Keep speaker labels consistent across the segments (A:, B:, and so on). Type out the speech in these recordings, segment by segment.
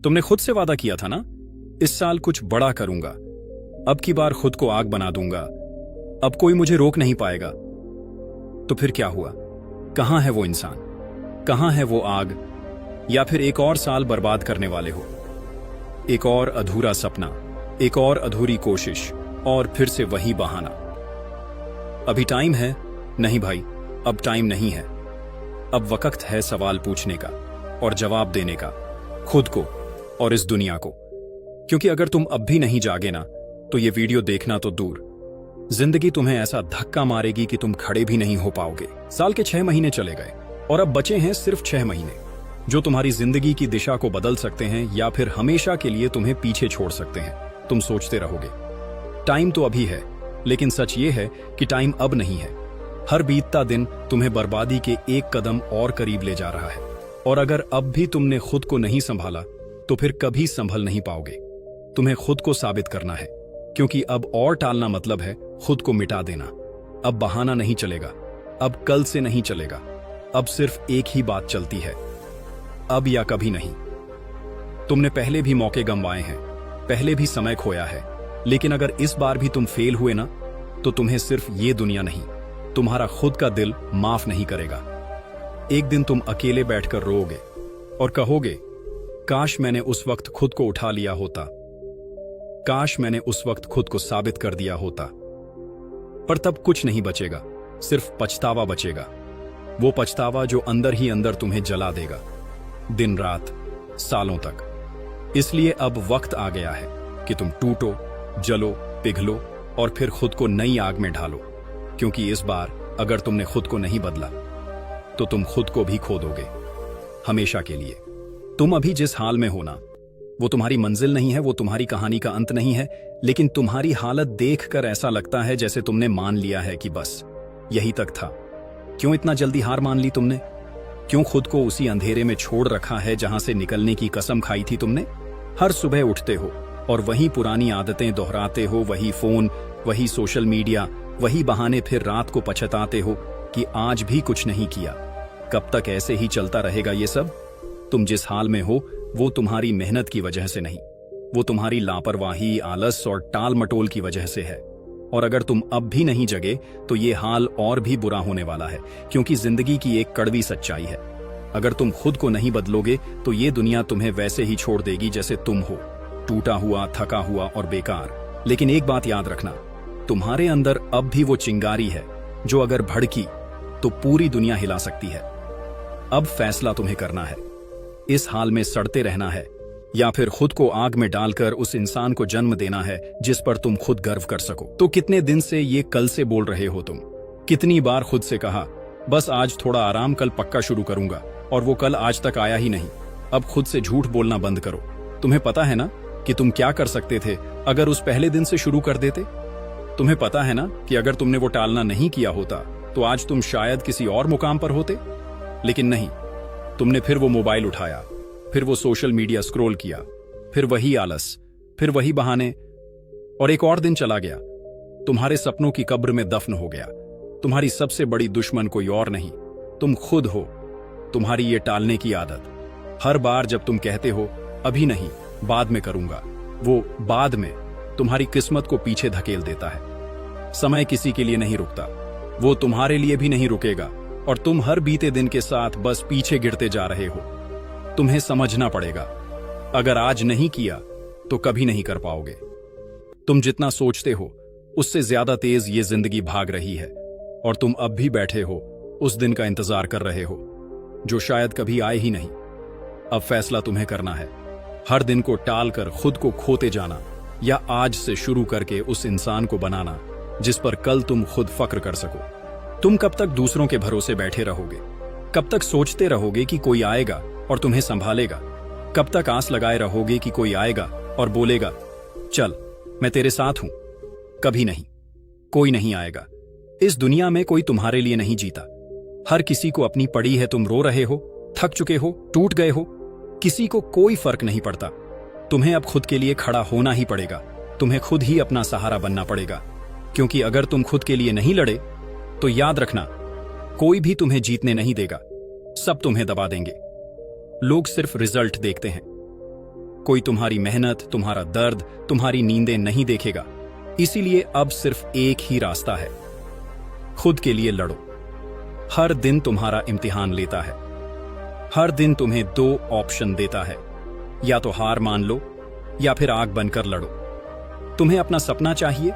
A: तुमने खुद से वादा किया था ना, इस साल कुछ बड़ा करूंगा, अब की बार खुद को आग बना दूंगा, अब कोई मुझे रोक नहीं पाएगा। तो फिर क्या हुआ? कहां है वो इंसान? कहां है वो आग? या फिर एक और साल बर्बाद करने वाले हो? एक और अधूरा सपना, एक और अधूरी कोशिश, और फिर से वही बहाना। अभी टाइम है? नहीं भाई, अब टाइम नहीं है। अब वक्त है सवाल पूछने का और जवाब देने का, खुद को और इस दुनिया को। क्योंकि अगर तुम अब भी नहीं जागे ना, तो ये वीडियो देखना तो दूर, जिंदगी तुम्हें ऐसा धक्का मारेगी कि तुम खड़े भी नहीं हो पाओगे। साल के 6 महीने चले गए और अब बचे हैं सिर्फ 6 महीने, जो तुम्हारी जिंदगी की दिशा को बदल सकते हैं या फिर हमेशा के लिए तुम्हें पीछे छोड़ सकते हैं। तुम सोचते रहोगे टाइम तो अभी है, लेकिन सच ये है कि टाइम अब नहीं है। हर बीतता दिन तुम्हें बर्बादी के एक कदम और करीब ले जा रहा है, और अगर अब भी तुमने खुद को नहीं संभाला तो फिर कभी संभल नहीं पाओगे। तुम्हें खुद को साबित करना है, क्योंकि अब और टालना मतलब है खुद को मिटा देना। अब बहाना नहीं चलेगा, अब कल से नहीं चलेगा, अब सिर्फ एक ही बात चलती है, अब या कभी नहीं। तुमने पहले भी मौके गंवाए हैं, पहले भी समय खोया है, लेकिन अगर इस बार भी तुम फेल हुए ना, तो तुम्हें सिर्फ ये दुनिया नहीं, तुम्हारा खुद का दिल माफ नहीं करेगा। एक दिन तुम अकेले बैठकर रोओगे और कहोगे, काश मैंने उस वक्त खुद को उठा लिया होता, काश मैंने उस वक्त खुद को साबित कर दिया होता। पर तब कुछ नहीं बचेगा, सिर्फ पछतावा बचेगा। वो पछतावा जो अंदर ही अंदर तुम्हें जला देगा, दिन रात, सालों तक। इसलिए अब वक्त आ गया है कि तुम टूटो, जलो, पिघलो और फिर खुद को नई आग में ढालो। क्योंकि इस बार अगर तुमने खुद को नहीं बदला, तो तुम खुद को भी खो दोगे, हमेशा के लिए। तुम अभी जिस हाल में हो ना, वो तुम्हारी मंजिल नहीं है, वो तुम्हारी कहानी का अंत नहीं है, लेकिन तुम्हारी हालत देखकर ऐसा लगता है जैसे तुमने मान लिया है कि बस यही तक था। क्यों इतना जल्दी हार मान ली तुमने? क्यों खुद को उसी अंधेरे में छोड़ रखा है जहां से निकलने की कसम खाई थी तुमने? हर सुबह उठते हो और वही पुरानी आदतें दोहराते हो, वही फोन, वही सोशल मीडिया, वही बहाने, फिर रात को पछताते हो कि आज भी कुछ नहीं किया। कब तक ऐसे ही चलता रहेगा ये सब? तुम जिस हाल में हो वो तुम्हारी मेहनत की वजह से नहीं, वो तुम्हारी लापरवाही, आलस और टाल मटोल की वजह से है। और अगर तुम अब भी नहीं जगे तो ये हाल और भी बुरा होने वाला है, क्योंकि जिंदगी की एक कड़वी सच्चाई है, अगर तुम खुद को नहीं बदलोगे तो ये दुनिया तुम्हें वैसे ही छोड़ देगी जैसे तुम हो, टूटा हुआ, थका हुआ और बेकार। लेकिन एक बात याद रखना, तुम्हारे अंदर अब भी वो चिंगारी है जो अगर भड़की तो पूरी दुनिया हिला सकती है। अब फैसला तुम्हें करना है, इस हाल में सड़ते रहना है या फिर खुद को आग में डालकर उस इंसान को जन्म देना है जिस पर तुम खुद गर्व कर सको। तो कितने दिन से ये कल से बोल रहे हो तुम? कितनी बार खुद से कहा, बस आज थोड़ा आराम, कल पक्का शुरू करूंगा, और वो कल आज तक आया ही नहीं। अब खुद से झूठ बोलना बंद करो। तुम्हें पता है ना कि तुम क्या कर सकते थे अगर उस पहले दिन से शुरू कर देते? तुम्हें पता है ना कि अगर तुमने वो टालना नहीं किया होता तो आज तुम शायद किसी और मुकाम पर होते? लेकिन नहीं, तुमने फिर वो मोबाइल उठाया, फिर वो सोशल मीडिया स्क्रॉल किया, फिर वही आलस, फिर वही बहाने, और एक और दिन चला गया, तुम्हारे सपनों की कब्र में दफन हो गया। तुम्हारी सबसे बड़ी दुश्मन कोई और नहीं, तुम खुद हो। तुम्हारी ये टालने की आदत, हर बार जब तुम कहते हो अभी नहीं, बाद में करूंगा, वो बाद में तुम्हारी किस्मत को पीछे धकेल देता है। समय किसी के लिए नहीं रुकता, वो तुम्हारे लिए भी नहीं रुकेगा, और तुम हर बीते दिन के साथ बस पीछे गिरते जा रहे हो। तुम्हें समझना पड़ेगा, अगर आज नहीं किया तो कभी नहीं कर पाओगे। तुम जितना सोचते हो उससे ज्यादा तेज ये जिंदगी भाग रही है, और तुम अब भी बैठे हो उस दिन का इंतजार कर रहे हो जो शायद कभी आए ही नहीं। अब फैसला तुम्हें करना है, हर दिन को टाल कर खुद को खोते जाना, या आज से शुरू करके उस इंसान को बनाना जिस पर कल तुम खुद फक्र कर सको। तुम कब तक दूसरों के भरोसे बैठे रहोगे? कब तक सोचते रहोगे कि कोई आएगा और तुम्हें संभालेगा? कब तक आस लगाए रहोगे कि कोई आएगा और बोलेगा, चल मैं तेरे साथ हूं? कभी नहीं, कोई नहीं आएगा। इस दुनिया में कोई तुम्हारे लिए नहीं जीता, हर किसी को अपनी पड़ी है। तुम रो रहे हो, थक चुके हो, टूट गए हो, किसी को कोई फर्क नहीं पड़ता। तुम्हें अब खुद के लिए खड़ा होना ही पड़ेगा, तुम्हें खुद ही अपना सहारा बनना पड़ेगा, क्योंकि अगर तुम खुद के लिए नहीं लड़े तो याद रखना, कोई भी तुम्हें जीतने नहीं देगा, सब तुम्हें दबा देंगे। लोग सिर्फ रिजल्ट देखते हैं, कोई तुम्हारी मेहनत, तुम्हारा दर्द, तुम्हारी नींदें नहीं देखेगा। इसीलिए अब सिर्फ एक ही रास्ता है, खुद के लिए लड़ो। हर दिन तुम्हारा इम्तिहान लेता है। हर दिन तुम्हें 2 ऑप्शन देता है, या तो हार मान लो या फिर आग बनकर लड़ो। तुम्हें अपना सपना चाहिए,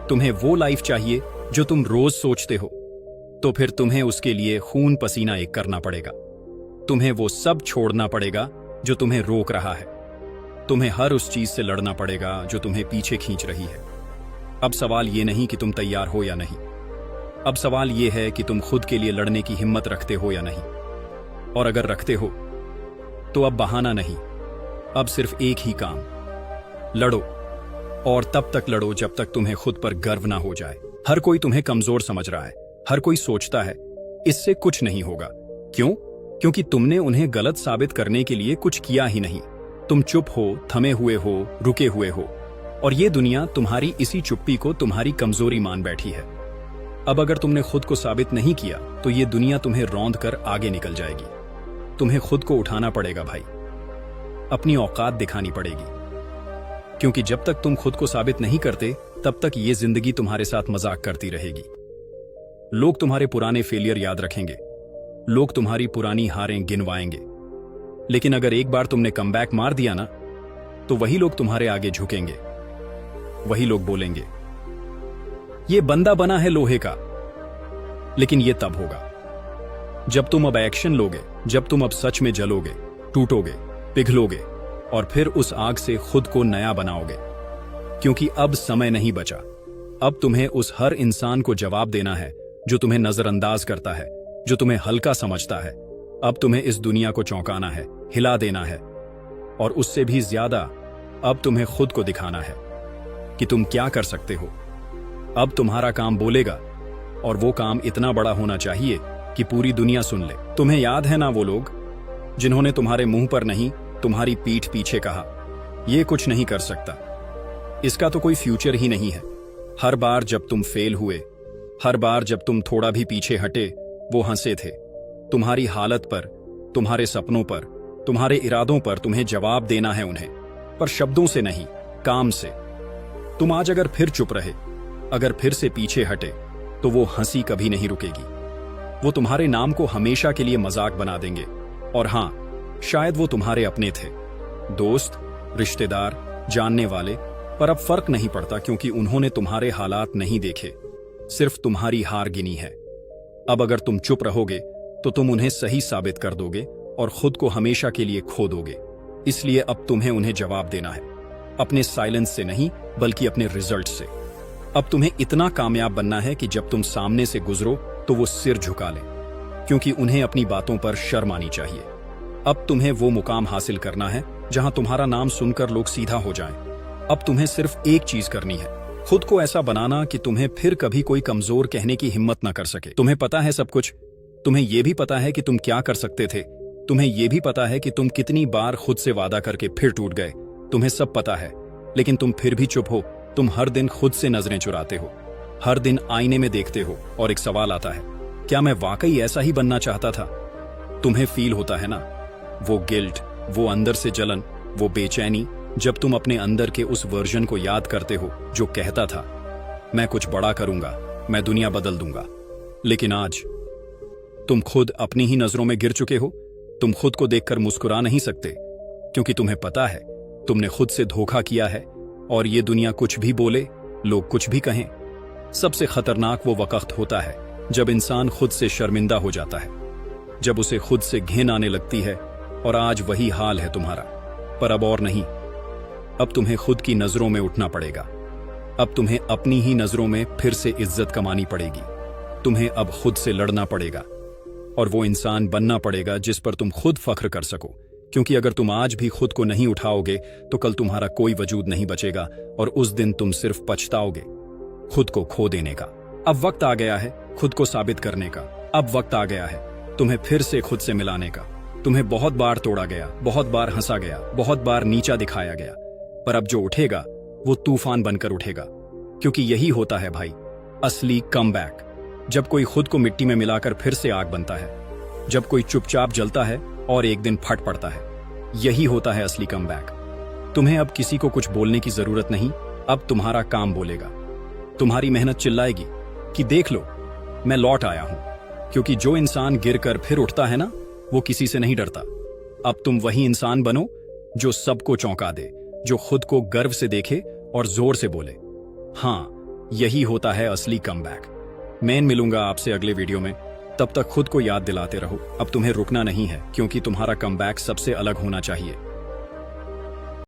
A: तुम्हें वो लाइफ चाहिए जो तुम रोज सोचते हो, तो फिर तुम्हें उसके लिए खून पसीना एक करना पड़ेगा। तुम्हें वो सब छोड़ना पड़ेगा जो तुम्हें रोक रहा है। तुम्हें हर उस चीज से लड़ना पड़ेगा जो तुम्हें पीछे खींच रही है। अब सवाल ये नहीं कि तुम तैयार हो या नहीं, अब सवाल ये है कि तुम खुद के लिए लड़ने की हिम्मत रखते हो या नहीं। और अगर रखते हो तो अब बहाना नहीं, अब सिर्फ एक ही काम, लड़ो। और तब तक लड़ो जब तक तुम्हें खुद पर गर्व ना हो जाए। हर कोई तुम्हें कमजोर समझ रहा है, हर कोई सोचता है इससे कुछ नहीं होगा। क्यों? क्योंकि तुमने उन्हें गलत साबित करने के लिए कुछ किया ही नहीं। तुम चुप हो, थमे हुए हो, रुके हुए हो, और ये दुनिया तुम्हारी इसी चुप्पी को तुम्हारी कमजोरी मान बैठी है। अब अगर तुमने खुद को साबित नहीं किया तो ये दुनिया तुम्हें रौंद कर आगे निकल जाएगी। तुम्हें खुद को उठाना पड़ेगा भाई, अपनी औकात दिखानी पड़ेगी। क्योंकि जब तक तुम खुद को साबित नहीं करते तब तक ये जिंदगी तुम्हारे साथ मजाक करती रहेगी। लोग तुम्हारे पुराने फेलियर याद रखेंगे, लोग तुम्हारी पुरानी हारें गिनवाएंगे, लेकिन अगर एक बार तुमने कमबैक मार दिया ना, तो वही लोग तुम्हारे आगे झुकेंगे। वही लोग बोलेंगे ये बंदा बना है लोहे का। लेकिन ये तब होगा जब तुम अब एक्शन लोगे, जब तुम अब सच में जलोगे, टूटोगे, पिघलोगे और फिर उस आग से खुद को नया बनाओगे। क्योंकि अब समय नहीं बचा। अब तुम्हें उस हर इंसान को जवाब देना है जो तुम्हें नजरअंदाज करता है, जो तुम्हें हल्का समझता है। अब तुम्हें इस दुनिया को चौंकाना है, हिला देना है, और उससे भी ज्यादा अब तुम्हें खुद को दिखाना है कि तुम क्या कर सकते हो। अब तुम्हारा काम बोलेगा, और वो काम इतना बड़ा होना चाहिए कि पूरी दुनिया सुन ले। तुम्हें याद है ना वो लोग जिन्होंने तुम्हारे मुंह पर नहीं, तुम्हारी पीठ पीछे कहा ये कुछ नहीं कर सकता, इसका तो कोई फ्यूचर ही नहीं है। हर बार जब तुम फेल हुए, हर बार जब तुम थोड़ा भी पीछे हटे, वो हंसे थे। तुम्हारी हालत पर, तुम्हारे सपनों पर, तुम्हारे इरादों पर तुम्हें जवाब देना है उन्हें, पर शब्दों से नहीं, काम से। तुम आज अगर फिर चुप रहे, अगर फिर से पीछे हटे, तो वो हंसी कभी नहीं रुकेगी। वो तुम्हारे नाम को हमेशा के लिए मजाक बना देंगे। और हां, शायद वो तुम्हारे अपने थे, दोस्त, रिश्तेदार, जानने वाले, पर अब फर्क नहीं पड़ता क्योंकि उन्होंने तुम्हारे हालात नहीं देखे, सिर्फ तुम्हारी हार गिनी है। अब अगर तुम चुप रहोगे तो तुम उन्हें सही साबित कर दोगे और खुद को हमेशा के लिए खो दोगे। इसलिए अब तुम्हें उन्हें जवाब देना है, अपने साइलेंस से नहीं बल्कि अपने रिजल्ट से। अब तुम्हें इतना कामयाब बनना है कि जब तुम सामने से गुजरो तो वो सिर झुका लें, क्योंकि उन्हें अपनी बातों पर शर्म आनी चाहिए। अब तुम्हें वो मुकाम हासिल करना है जहां तुम्हारा नाम सुनकर लोग सीधा हो जाएं। अब तुम्हें सिर्फ एक चीज करनी है, खुद को ऐसा बनाना कि तुम्हें फिर कभी कोई कमजोर कहने की हिम्मत न कर सके। तुम्हें पता है सब कुछ, तुम्हें यह भी पता है कि तुम क्या कर सकते थे, तुम्हें यह भी पता है कि तुम कितनी बार खुद से वादा करके फिर टूट गए। तुम्हें सब पता है, लेकिन तुम फिर भी चुप हो। तुम हर दिन खुद से नजरें चुराते हो, हर दिन आईने में देखते हो और एक सवाल आता है, क्या मैं वाकई ऐसा ही बनना चाहता था? तुम्हें फील होता है ना, वो गिल्ट, वो अंदर से जलन, वो बेचैनी, जब तुम अपने अंदर के उस वर्जन को याद करते हो जो कहता था मैं कुछ बड़ा करूंगा, मैं दुनिया बदल दूंगा। लेकिन आज तुम खुद अपनी ही नजरों में गिर चुके हो। तुम खुद को देखकर मुस्कुरा नहीं सकते क्योंकि तुम्हें पता है तुमने खुद से धोखा किया है। और ये दुनिया कुछ भी बोले, लोग कुछ भी कहें, सबसे खतरनाक वो वक्त होता है जब इंसान खुद से शर्मिंदा हो जाता है, जब उसे खुद से घिन आने लगती है। और आज वही हाल है तुम्हारा, पर अब और नहीं। अब तुम्हें खुद की नजरों में उठना पड़ेगा। अब तुम्हें अपनी ही नजरों में फिर से इज्जत कमानी पड़ेगी। तुम्हें अब खुद से लड़ना पड़ेगा और वो इंसान बनना पड़ेगा जिस पर तुम खुद फख्र कर सको। क्योंकि अगर तुम आज भी खुद को नहीं उठाओगे तो कल तुम्हारा कोई वजूद नहीं बचेगा और उस दिन तुम सिर्फ पछताओगे खुद को खो देने का। अब वक्त आ गया है खुद को साबित करने का। अब वक्त आ गया है तुम्हें फिर से खुद से मिलाने का। तुम्हें बहुत बार तोड़ा गया, बहुत बार हंसा गया, बहुत बार नीचा दिखाया गया, पर अब जो उठेगा वो तूफान बनकर उठेगा। क्योंकि यही होता है भाई असली कमबैक, जब कोई खुद को मिट्टी में मिलाकर फिर से आग बनता है, जब कोई चुपचाप जलता है और एक दिन फट पड़ता है। यही होता है असली कमबैक। तुम्हें अब किसी को कुछ बोलने की जरूरत नहीं, अब तुम्हारा काम बोलेगा। तुम्हारी मेहनत चिल्लाएगी कि देख लो, मैं लौट आया हूं। क्योंकि जो इंसान गिरकर फिर उठता है ना, वो किसी से नहीं डरता। अब तुम वही इंसान बनो जो सबको चौंका दे, जो खुद को गर्व से देखे और जोर से बोले, हाँ, यही होता है असली कमबैक। मैं मिलूंगा आपसे अगले वीडियो में। तब तक खुद को याद दिलाते रहो, अब तुम्हें रुकना नहीं है, क्योंकि तुम्हारा कमबैक सबसे अलग होना चाहिए।